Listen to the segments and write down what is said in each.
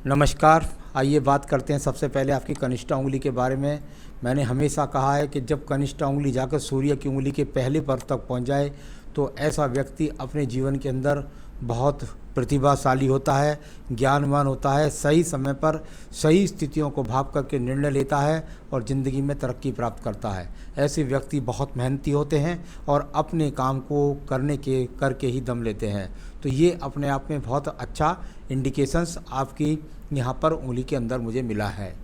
नमस्कार। आइए बात करते हैं सबसे पहले आपकी कनिष्ठा उंगली के बारे में। मैंने हमेशा कहा है कि जब कनिष्ठा उंगली जाकर सूर्य की उंगली के पहले पर्व तक पहुंच जाए तो ऐसा व्यक्ति अपने जीवन के अंदर बहुत प्रतिभाशाली होता है, ज्ञानवान होता है, सही समय पर सही स्थितियों को भाप करके निर्णय लेता है और ज़िंदगी में तरक्की प्राप्त करता है। ऐसे व्यक्ति बहुत मेहनती होते हैं और अपने काम को करके ही दम लेते हैं। तो ये अपने आप में बहुत अच्छा इंडिकेशंस आपकी यहाँ पर उंगली के अंदर मुझे मिला है।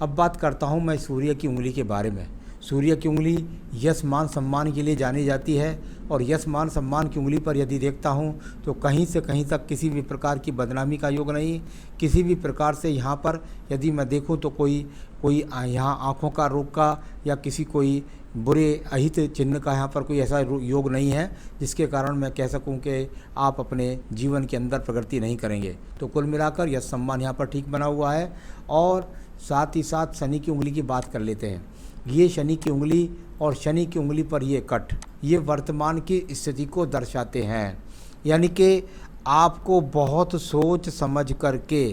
अब बात करता हूँ मैं सूर्य की उंगली के बारे में। सूर्य की उंगली यश मान सम्मान के लिए जानी जाती है और यश मान सम्मान की उंगली पर यदि देखता हूँ तो कहीं से कहीं तक किसी भी प्रकार की बदनामी का योग नहीं। किसी भी प्रकार से यहाँ पर यदि मैं देखूँ तो कोई यहाँ आँखों का रोग का या किसी कोई बुरे अहित चिन्ह का यहाँ पर कोई ऐसा योग नहीं है जिसके कारण मैं कह सकूं कि आप अपने जीवन के अंदर प्रगति नहीं करेंगे। तो कुल मिलाकर यश सम्मान यहाँ पर ठीक बना हुआ है। और साथ ही साथ शनि की उंगली की बात कर लेते हैं। ये शनि की उंगली और शनि की उंगली पर ये कट, ये वर्तमान की स्थिति को दर्शाते हैं। यानी कि आपको बहुत सोच समझ करके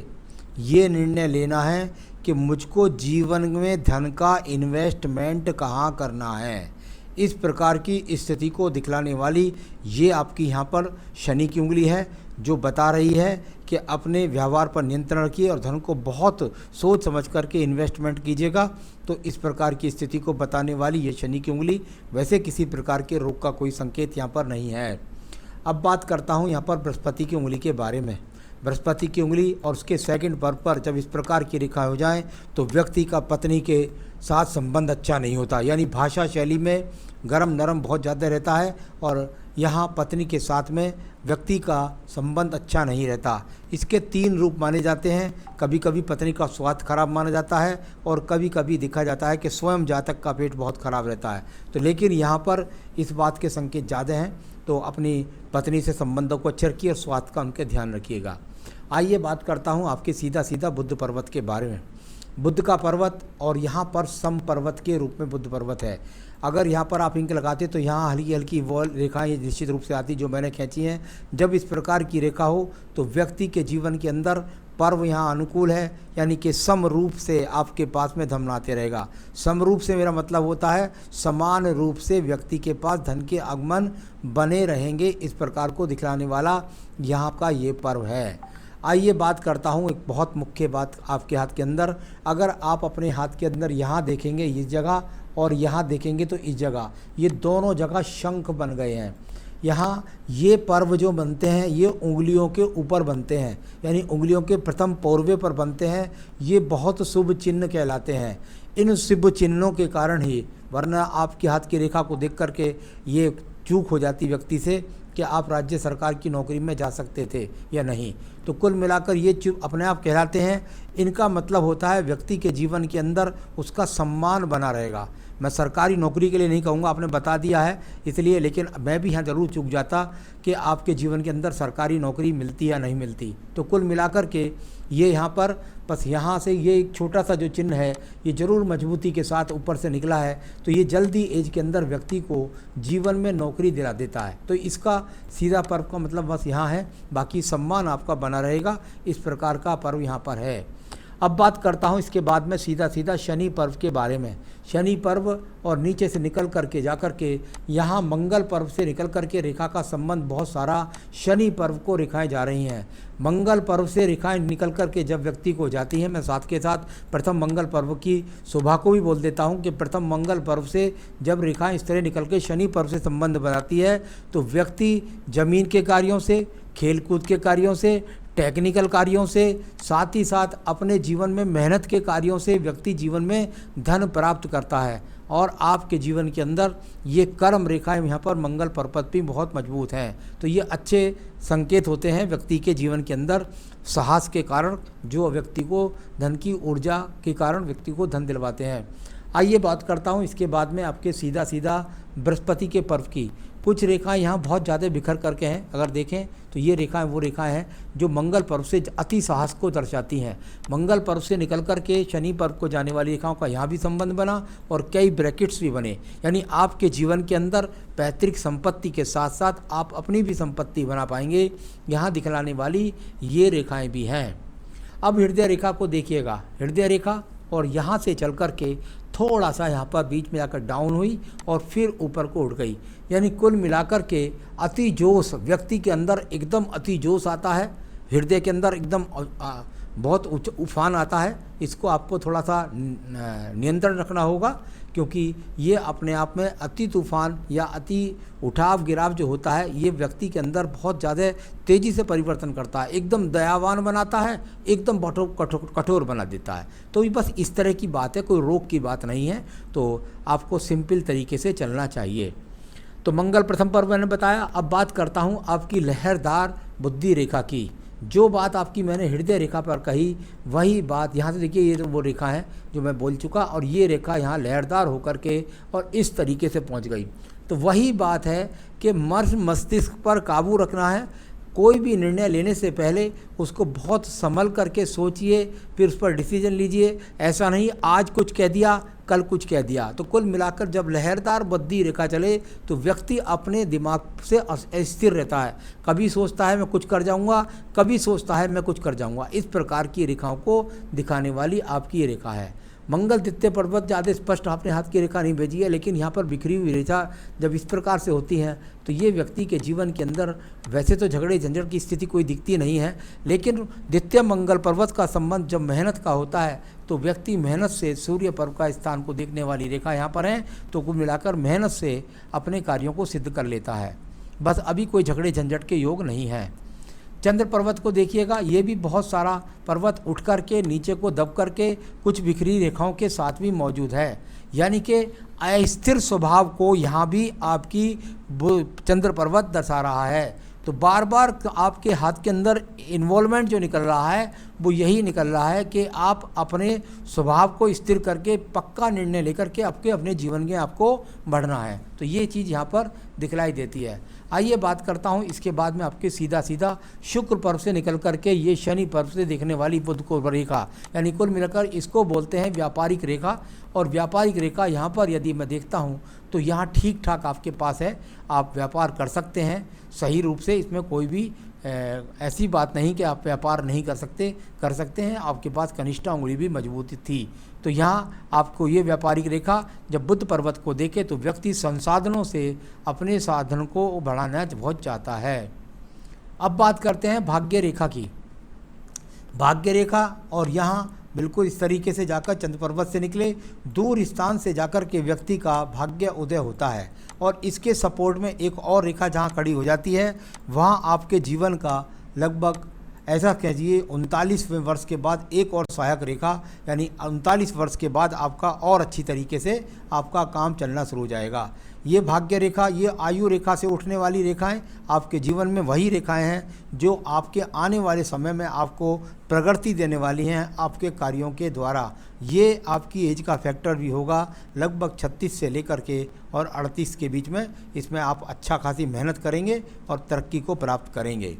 ये निर्णय लेना है कि मुझको जीवन में धन का इन्वेस्टमेंट कहाँ करना है। इस प्रकार की स्थिति को दिखलाने वाली ये आपकी यहाँ पर शनि की उंगली है, जो बता रही है कि अपने व्यवहार पर नियंत्रण रखिए और धन को बहुत सोच समझ करके इन्वेस्टमेंट कीजिएगा। तो इस प्रकार की स्थिति को बताने वाली ये शनि की उंगली, वैसे किसी प्रकार के रोग का कोई संकेत यहाँ पर नहीं है। अब बात करता हूँ यहाँ पर बृहस्पति की उंगली के बारे में। बृहस्पति की उंगली और उसके सेकंड पर्व पर जब इस प्रकार की रेखा हो जाए तो व्यक्ति का पत्नी के साथ संबंध अच्छा नहीं होता। यानी भाषा शैली में गरम नरम बहुत ज़्यादा रहता है और यहाँ पत्नी के साथ में व्यक्ति का संबंध अच्छा नहीं रहता। इसके 3 रूप माने जाते हैं। कभी कभी पत्नी का स्वास्थ्य खराब माना जाता है और कभी कभी देखा जाता है कि स्वयं जातक का पेट बहुत खराब रहता है। तो लेकिन यहाँ पर इस बात के संकेत ज़्यादा हैं। तो अपनी पत्नी से संबंधों को अच्छे रखिए और स्वास्थ्य का उनके ध्यान रखिएगा। आइए बात करता हूँ आपके सीधा बुद्ध पर्वत के बारे में। बुद्ध का पर्वत और यहाँ पर सम पर्वत के रूप में बुद्ध पर्वत है। अगर यहाँ पर आप इंक लगाते तो यहाँ हल्की हल्की वॉल रेखाएँ निश्चित रूप से आती जो मैंने खींची हैं। जब इस प्रकार की रेखा हो तो व्यक्ति के जीवन के अंदर पर्व यहाँ अनुकूल है, यानी कि सम रूप से आपके पास में धन आते रहेगा। सम रूप से मेरा मतलब होता है समान रूप से व्यक्ति के पास धन के आगमन बने रहेंगे। इस प्रकार को दिखलाने वाला यहाँ का ये पर्व है। आइए बात करता हूँ एक बहुत मुख्य बात आपके हाथ के अंदर। अगर आप अपने हाथ के अंदर यहाँ देखेंगे इस जगह और यहाँ देखेंगे तो इस जगह, ये दोनों जगह शंख बन गए हैं। यहाँ ये पर्व जो बनते हैं ये उंगलियों के ऊपर बनते हैं, यानी उंगलियों के प्रथम पौरवे पर बनते हैं। ये बहुत शुभ चिन्ह कहलाते हैं। इन शुभ चिन्हों के कारण ही, वरना आपके हाथ की रेखा को देख करके ये चूक हो जाती व्यक्ति से कि आप राज्य सरकार की नौकरी में जा सकते थे या नहीं। तो कुल मिलाकर ये अपने आप कहलाते हैं। इनका मतलब होता है व्यक्ति के जीवन के अंदर उसका सम्मान बना रहेगा। मैं सरकारी नौकरी के लिए नहीं कहूँगा, आपने बता दिया है इसलिए, लेकिन मैं भी यहाँ ज़रूर चूक जाता कि आपके जीवन के अंदर सरकारी नौकरी मिलती या नहीं मिलती। तो कुल मिलाकर के ये यहाँ पर बस यहाँ से ये एक छोटा सा जो चिन्ह है ये ज़रूर मजबूती के साथ ऊपर से निकला है। तो ये जल्दी एज के अंदर व्यक्ति को जीवन में नौकरी दिला देता है। तो इसका सीधा पर्व का मतलब बस यहाँ है, बाकी सम्मान आपका बना रहेगा। इस प्रकार का पर्व यहाँ पर है। अब बात करता हूँ इसके बाद में सीधा शनि पर्व के बारे में। शनि पर्व और नीचे से निकल करके जा कर के यहाँ मंगल पर्व से निकल करके रेखा का संबंध बहुत सारा शनि पर्व को रेखाएं जा रही हैं। मंगल पर्व से रेखाएं निकल करके जब व्यक्ति को जाती हैं, मैं साथ के साथ प्रथम मंगल पर्व की शोभा को भी बोल देता हूँ कि प्रथम मंगल पर्व से जब रेखाएं इस तरह निकल के शनि पर्व से संबंध बनाती है तो व्यक्ति जमीन के कार्यों से, खेलकूद के कार्यों से, टेक्निकल कार्यों से, साथ ही साथ अपने जीवन में मेहनत के कार्यों से व्यक्ति जीवन में धन प्राप्त करता है। और आपके जीवन के अंदर ये कर्म रेखाएं यहाँ पर मंगल पर्वत भी बहुत मजबूत हैं। तो ये अच्छे संकेत होते हैं व्यक्ति के जीवन के अंदर साहस के कारण, जो व्यक्ति को धन की ऊर्जा के कारण व्यक्ति को धन दिलवाते हैं। आइए बात करता हूँ इसके बाद में आपके सीधा बृहस्पति के पर्व की। कुछ रेखाएं यहाँ बहुत ज़्यादा बिखर करके हैं। अगर देखें तो ये रेखाएं वो रेखाएं हैं जो मंगल पर्व से अति साहस को दर्शाती हैं। मंगल पर्व से निकल कर के शनि पर्व को जाने वाली रेखाओं का यहाँ भी संबंध बना और कई ब्रैकेट्स भी बने। यानी आपके जीवन के अंदर पैतृक संपत्ति के साथ साथ आप अपनी भी संपत्ति बना पाएंगे, यहाँ दिखलाने वाली ये रेखाएं भी हैं। अब हृदय रेखा को देखिएगा, हृदय रेखा और यहाँ से चल कर के थोड़ा सा यहाँ पर बीच में जाकर डाउन हुई और फिर ऊपर को उठ गई। यानी कुल मिलाकर के अति जोश व्यक्ति के अंदर एकदम अति जोश आता है, हृदय के अंदर एकदम बहुत उफान आता है। इसको आपको थोड़ा सा नियंत्रण रखना होगा, क्योंकि ये अपने आप में अति तूफान या अति उठाव गिराव जो होता है ये व्यक्ति के अंदर बहुत ज़्यादा तेज़ी से परिवर्तन करता है, एकदम दयावान बनाता है, एकदम कठोर बना देता है। तो ये बस इस तरह की बात है, कोई रोग की बात नहीं है। तो आपको सिंपल तरीके से चलना चाहिए। तो मंगल प्रथम पर्व मैंने बताया। अब बात करता हूँ आपकी लहरदार बुद्धि रेखा की। जो बात आपकी मैंने हृदय रेखा पर कही वही बात यहाँ से देखिए, ये तो वो रेखा है जो मैं बोल चुका, और ये रेखा यहाँ लहरदार होकर के और इस तरीके से पहुँच गई। तो वही बात है कि मस्तिष्क पर काबू रखना है। कोई भी निर्णय लेने से पहले उसको बहुत संभल करके सोचिए, फिर उस पर डिसीजन लीजिए। ऐसा नहीं आज कुछ कह दिया कल कुछ कह दिया। तो कुल मिलाकर जब लहरदार बुद्धि रेखा चले तो व्यक्ति अपने दिमाग से स्थिर रहता है। कभी सोचता है मैं कुछ कर जाऊंगा, कभी सोचता है मैं कुछ कर जाऊंगा। इस प्रकार की रेखाओं को दिखाने वाली आपकी ये रेखा है। मंगल द्वितीय पर्वत ज़्यादा स्पष्ट आपने हाथ की रेखा नहीं भेजी है, लेकिन यहाँ पर बिखरी हुई रेखा जब इस प्रकार से होती हैं तो ये व्यक्ति के जीवन के अंदर वैसे तो झगड़े झंझट की स्थिति कोई दिखती नहीं है, लेकिन द्वितीय मंगल पर्वत का संबंध जब मेहनत का होता है तो व्यक्ति मेहनत से सूर्य पर्व का स्थान को देखने वाली रेखा यहाँ पर है, तो कुल मिलाकर मेहनत से अपने कार्यों को सिद्ध कर लेता है। बस अभी कोई झगड़े झंझट के योग नहीं है। चंद्र पर्वत को देखिएगा, ये भी बहुत सारा पर्वत उठ कर के नीचे को दब करके कुछ बिखरी रेखाओं के साथ भी मौजूद है। यानी कि अस्थिर स्वभाव को यहाँ भी आपकी चंद्र पर्वत दर्शा रहा है। तो बार बार आपके हाथ के अंदर इन्वॉल्वमेंट जो निकल रहा है वो यही निकल रहा है कि आप अपने स्वभाव को स्थिर करके पक्का निर्णय लेकर के अपने जीवन में आपको बढ़ना है। तो ये चीज़ यहाँ पर दिखलाई देती है। आइए बात करता हूँ इसके बाद में आपके सीधा शुक्र पर्व से निकल करके ये शनि पर्व से देखने वाली बुध को रेखा, यानी कुल मिलाकर इसको बोलते हैं व्यापारिक रेखा। और व्यापारिक रेखा यहाँ पर यदि मैं देखता हूँ तो यहाँ ठीक ठाक आपके पास है, आप व्यापार कर सकते हैं सही रूप से। इसमें कोई भी ऐसी बात नहीं कि आप व्यापार नहीं कर सकते हैं। आपके पास कनिष्ठा उंगली भी मजबूती थी। तो यहाँ आपको ये व्यापारिक रेखा जब बुध पर्वत को देखे तो व्यक्ति संसाधनों से अपने साधन को बढ़ाना बहुत चाहता है। अब बात करते हैं भाग्य रेखा की। भाग्य रेखा और यहाँ बिल्कुल इस तरीके से जाकर चंद्र पर्वत से निकले दूर स्थान से जाकर के व्यक्ति का भाग्य उदय होता है। और इसके सपोर्ट में एक और रेखा जहाँ खड़ी हो जाती है वहाँ आपके जीवन का लगभग ऐसा कहिए 39वें वर्ष के बाद एक और सहायक रेखा, यानी 39 वर्ष के बाद आपका और अच्छी तरीके से आपका काम चलना शुरू हो जाएगा। ये भाग्य रेखा, ये आयु रेखा से उठने वाली रेखाएं आपके जीवन में वही रेखाएं हैं जो आपके आने वाले समय में आपको प्रगति देने वाली हैं आपके कार्यों के द्वारा। ये आपकी एज का फैक्टर भी होगा, लगभग 36 से लेकर के और 38 के बीच में इसमें आप अच्छा खासी मेहनत करेंगे और तरक्की को प्राप्त करेंगे।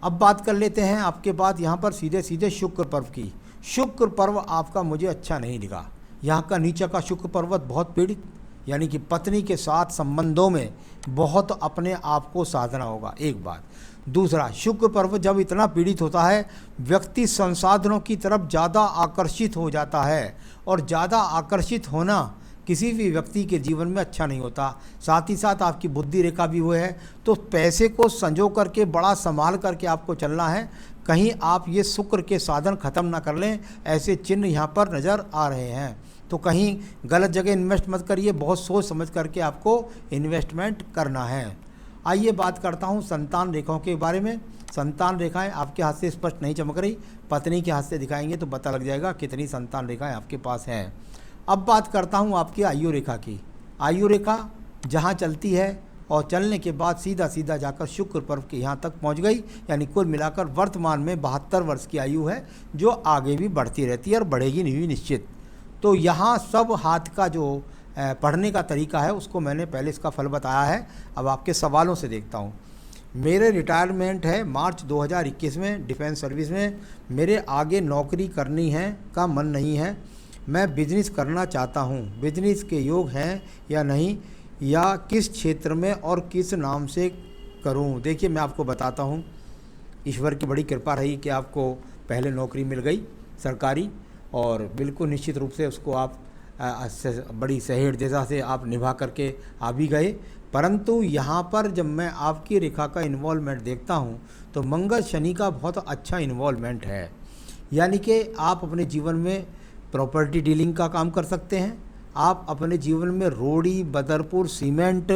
अब बात कर लेते हैं आपके बाद यहाँ पर सीधे शुक्र पर्व की। शुक्र पर्व आपका मुझे अच्छा नहीं लगा। यहाँ का नीचे का शुक्र पर्वत बहुत पीड़ित, यानी कि पत्नी के साथ संबंधों में बहुत अपने आप को साधना होगा, एक बात। दूसरा, शुक्र पर्व जब इतना पीड़ित होता है व्यक्ति संसाधनों की तरफ ज़्यादा आकर्षित हो जाता है, और ज़्यादा आकर्षित होना किसी भी व्यक्ति के जीवन में अच्छा नहीं होता। साथ ही साथ आपकी बुद्धि रेखा भी वो है, तो पैसे को संजो करके बड़ा संभाल करके आपको चलना है। कहीं आप ये शुक्र के साधन ख़त्म ना कर लें, ऐसे चिन्ह यहाँ पर नज़र आ रहे हैं। तो कहीं गलत जगह इन्वेस्ट मत करिए, बहुत सोच समझ करके आपको इन्वेस्टमेंट करना है। आइए बात करता हूँ संतान रेखाओं के बारे में। संतान रेखाएं आपके हाथ से स्पष्ट नहीं चमक रही, पत्नी के हाथ से दिखाएंगे तो पता लग जाएगा कितनी संतान रेखाएं आपके पास हैं। अब बात करता हूँ आपकी आयु रेखा की। आयु रेखा जहाँ चलती है और चलने के बाद सीधा जाकर शुक्र पर्व के यहाँ तक पहुँच गई, यानी कुल मिलाकर वर्तमान में 72 वर्ष की आयु है, जो आगे भी बढ़ती रहती है और बढ़ेगी नहीं निश्चित। तो यहाँ सब हाथ का जो पढ़ने का तरीका है उसको मैंने पहले इसका फल बताया है। अब आपके सवालों से देखता हूँ। मेरे रिटायरमेंट है मार्च 2021 में डिफेंस सर्विस में। मेरे आगे नौकरी करनी है का मन नहीं है। मैं बिजनेस करना चाहता हूँ, बिजनेस के योग हैं या नहीं, या किस क्षेत्र में और किस नाम से करूँ। देखिए मैं आपको बताता हूँ, ईश्वर की बड़ी कृपा रही कि आपको पहले नौकरी मिल गई सरकारी, और बिल्कुल निश्चित रूप से उसको आप बड़ी सहृदयता से आप निभा करके आ भी गए। परंतु यहाँ पर जब मैं आपकी रेखा का इन्वॉल्वमेंट देखता हूँ तो मंगल शनि का बहुत अच्छा इन्वॉल्वमेंट है, यानी कि आप अपने जीवन में प्रॉपर्टी डीलिंग का काम कर सकते हैं, आप अपने जीवन में रोड़ी, बदरपुर, सीमेंट,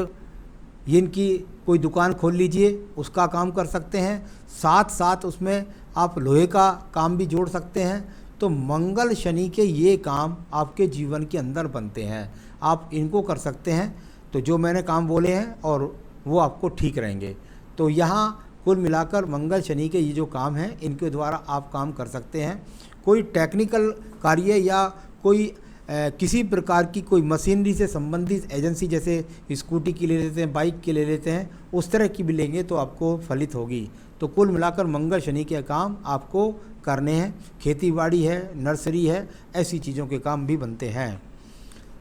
इनकी कोई दुकान खोल लीजिए, उसका काम कर सकते हैं, साथ साथ उसमें आप लोहे का काम भी जोड़ सकते हैं। तो मंगल शनि के ये काम आपके जीवन के अंदर बनते हैं, आप इनको कर सकते हैं। तो जो मैंने काम बोले हैं और वो आपको ठीक रहेंगे। तो यहाँ कुल मिलाकर मंगल शनि के ये जो काम हैं इनके द्वारा आप काम कर सकते हैं। कोई टेक्निकल कार्य या कोई किसी प्रकार की कोई मशीनरी से संबंधित एजेंसी, जैसे स्कूटी की ले लेते हैं, बाइक की ले लेते हैं, उस तरह की भी लेंगे तो आपको फलित होगी। तो कुल मिलाकर मंगल शनि के काम आपको करने हैं। खेतीबाड़ी है, नर्सरी है, ऐसी चीज़ों के काम भी बनते हैं।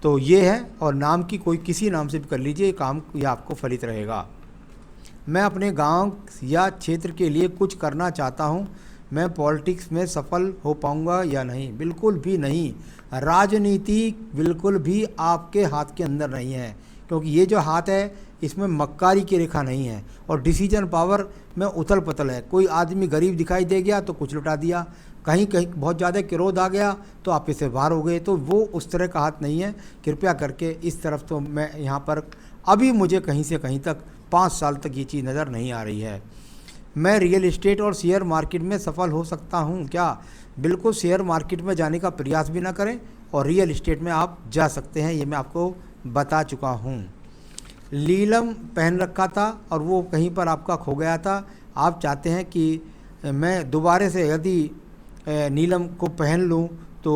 तो ये है, और नाम की कोई किसी नाम से भी कर लीजिए, काम यह आपको फलित रहेगा। मैं अपने गांव या क्षेत्र के लिए कुछ करना चाहता हूं, मैं पॉलिटिक्स में सफल हो पाऊंगा या नहीं? बिल्कुल भी नहीं। राजनीति बिल्कुल भी आपके हाथ के अंदर नहीं है, क्योंकि ये जो हाथ है इसमें मक्कारी की रेखा नहीं है, और डिसीजन पावर में उथल पुथल है। कोई आदमी गरीब दिखाई दे गया तो कुछ लुटा दिया, कहीं कहीं बहुत ज़्यादा क्रोध आ गया तो आप इससे बाहर हो गए। तो वो उस तरह का हाथ नहीं है। कृपया करके इस तरफ तो मैं यहाँ पर अभी मुझे कहीं से कहीं तक 5 साल तक ये चीज़ नज़र नहीं आ रही है। मैं रियल एस्टेट और शेयर मार्केट में सफल हो सकता हूँ क्या? बिल्कुल, शेयर मार्केट में जाने का प्रयास भी ना करें और रियल एस्टेट में आप जा सकते हैं, ये मैं आपको बता चुका हूँ। नीलम पहन रखा था और वो कहीं पर आपका खो गया था, आप चाहते हैं कि मैं दोबारा से यदि नीलम को पहन लूँ तो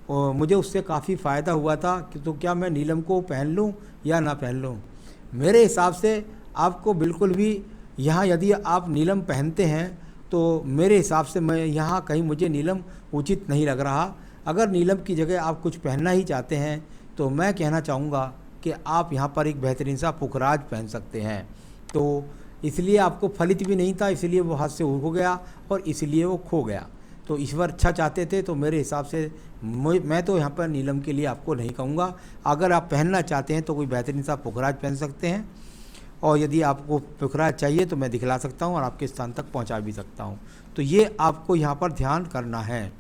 मुझे उससे काफ़ी फ़ायदा हुआ था, तो क्या मैं नीलम को पहन लूँ या ना पहन लूँ? मेरे हिसाब से आपको बिल्कुल भी यहाँ, यदि आप नीलम पहनते हैं तो मेरे हिसाब से मैं यहाँ कहीं मुझे नीलम उचित नहीं लग रहा। अगर नीलम की जगह आप कुछ पहनना ही चाहते हैं तो मैं कहना चाहूँगा कि आप यहाँ पर एक बेहतरीन सा पुखराज पहन सकते हैं। तो इसलिए आपको फलित भी नहीं था, इसलिए वो हाथ से हो गया और इसलिए वो खो गया। तो ईश्वर अच्छा चाहते थे, तो मेरे हिसाब से मैं तो यहाँ पर नीलम के लिए आपको नहीं कहूँगा। अगर आप पहनना चाहते हैं तो कोई बेहतरीन सा पुखराज पहन सकते हैं, और यदि आपको पुखराज चाहिए तो मैं दिखला सकता हूँ और आपके स्थान तक पहुँचा भी सकता हूँ। तो ये आपको यहाँ पर ध्यान करना है।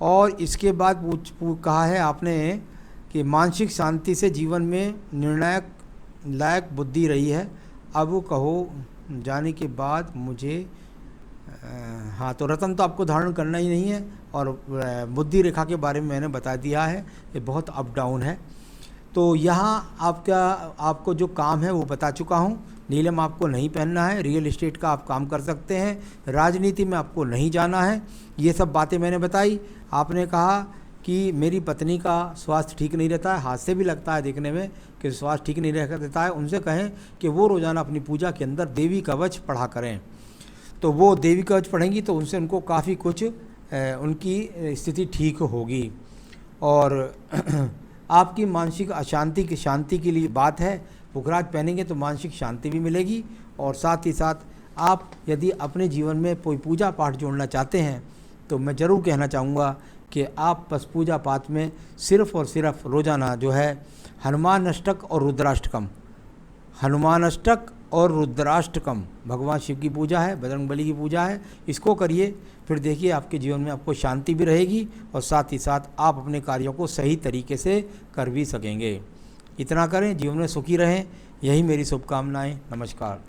और इसके बाद कहा है आपने कि मानसिक शांति से जीवन में निर्णायक लायक बुद्धि रही है, अब कहो जाने के बाद मुझे हाँ, तो रतन तो आपको धारण करना ही नहीं है, और बुद्धि रेखा के बारे में मैंने बता दिया है, ये बहुत अप डाउन है। तो यहाँ आपको जो काम है वो बता चुका हूँ। नीलम आपको नहीं पहनना है, रियल एस्टेट का आप काम कर सकते हैं, राजनीति में आपको नहीं जाना है, ये सब बातें मैंने बताई। आपने कहा कि मेरी पत्नी का स्वास्थ्य ठीक नहीं रहता है, हाथ से भी लगता है देखने में कि स्वास्थ्य ठीक नहीं रहता है, उनसे कहें कि वो रोज़ाना अपनी पूजा के अंदर देवी कवच पढ़ा करें। तो वो देवी कवच पढ़ेंगी तो उनसे उनको काफ़ी कुछ उनकी स्थिति ठीक होगी। और आपकी मानसिक अशांति की शांति के लिए बात है, पुखराज पहनेंगे तो मानसिक शांति भी मिलेगी। और साथ ही साथ आप यदि अपने जीवन में कोई पूजा पाठ जोड़ना चाहते हैं तो मैं ज़रूर कहना चाहूँगा कि आप बस पूजा पाठ में सिर्फ़ और सिर्फ रोज़ाना जो है हनुमान अष्टक और रुद्राष्टकम, हनुमान अष्टक और रुद्राष्टकम, भगवान शिव की पूजा है, बजरंगबली की पूजा है, इसको करिए। फिर देखिए आपके जीवन में आपको शांति भी रहेगी और साथ ही साथ आप अपने कार्यों को सही तरीके से कर भी सकेंगे। इतना करें, जीवन में सुखी रहें, यही मेरी शुभकामनाएं। नमस्कार।